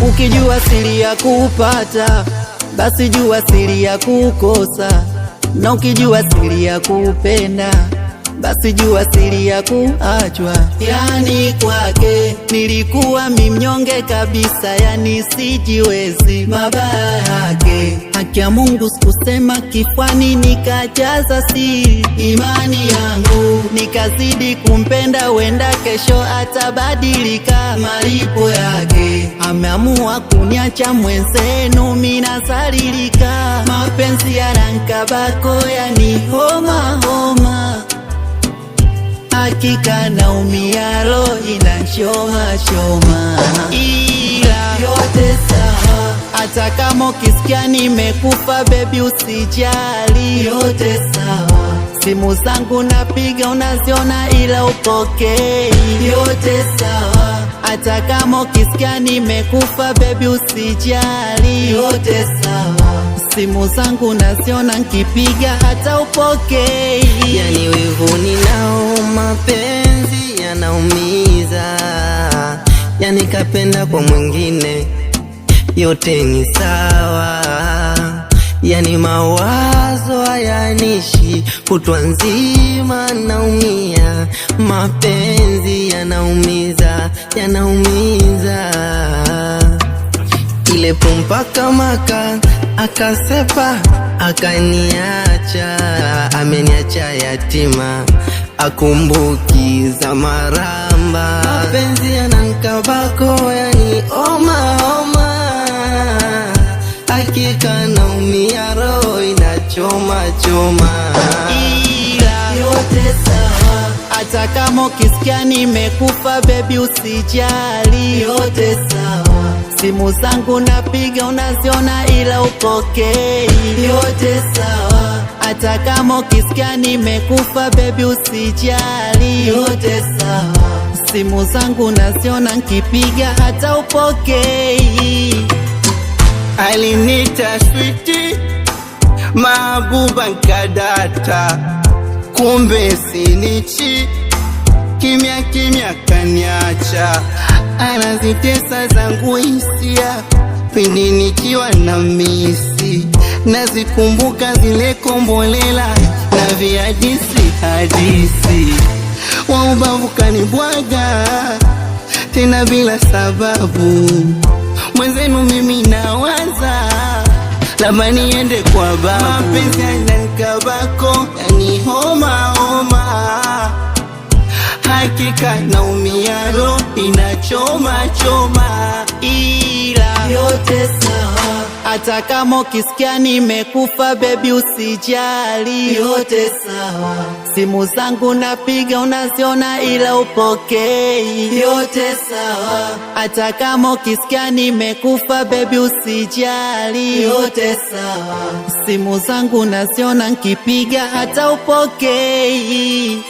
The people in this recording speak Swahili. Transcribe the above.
Ukijua siri ya kupata, basi jua siri ya kukosa. Na ukijua siri ya kupenda, basi jua siri ya kuachwa. Yani kwake nilikuwa mimnyonge kabisa, yani sijiwezi mabaya yake. Haki ya Mungu sikusema kifani, nikajaza siri imani yangu, nikazidi kumpenda, wenda kesho atabadilika malipo yake. Ameamua kuniacha mwenzenu, mina salilika. Mapenzi yanankabako, yani homa homa. Hakika naumia, roho inanchoma choma, ila yote sawa. Hata kama ukisikia nimekufa, baby usijali, yote sawa. Simu zangu napiga unaziona, ila upokei, yote sawa. Hata kama ukisikia nimekufa, baby usijali, yote sawa. Simu zangu naziona nkipiga, hata upokei. Yani wivu ninao, mapenzi yanaumiza. Yani kapenda kwa mwingine, yote ni sawa. Yani mawazo hayanishi, kutwa nzima naumia. Mapenzi yanaumiza, yanaumiza. Ile pumpaka maka akasepa, akaniacha, ameniacha yatima, akumbuki za maramba. Mapenzi yanankabako, yani oma oma. Hakika naumia, roho inachoma choma, ila yote sawa. Hata kama ukisikia nimekufa, baby usijali, yote sawa. Simu zangu napiga unaziona, ila upokei, yote sawa. Hata kama ukisikia nimekufa, baby usijali, yote sawa. Simu zangu naziona nkipiga, hata upokei. Alinita sweetie, mabuba nkadata, kumbe sinichi, kimya kimya kaniacha. Anazitesa zangu hisia, pindi nikiwa na misi, nazikumbuka zile kombolela na viadisi hadisi. Wa ubavu kanibwaga, tena bila sababu. Mwenzenu mimi nawaza, labda niende kwa babu. Mapenzi yanankabako, yani homa homa. Hakika naumia, roho inachoma choma, ila yote sawa. Hata kama ukisikia nimekufa, baby usijali, yote sawa. Simu zangu napiga unaziona, ila upokei, yote sawa. Hata kama ukisikia nimekufa, baby usijali, yote sawa. Simu zangu naziona nkipiga, hata upokei.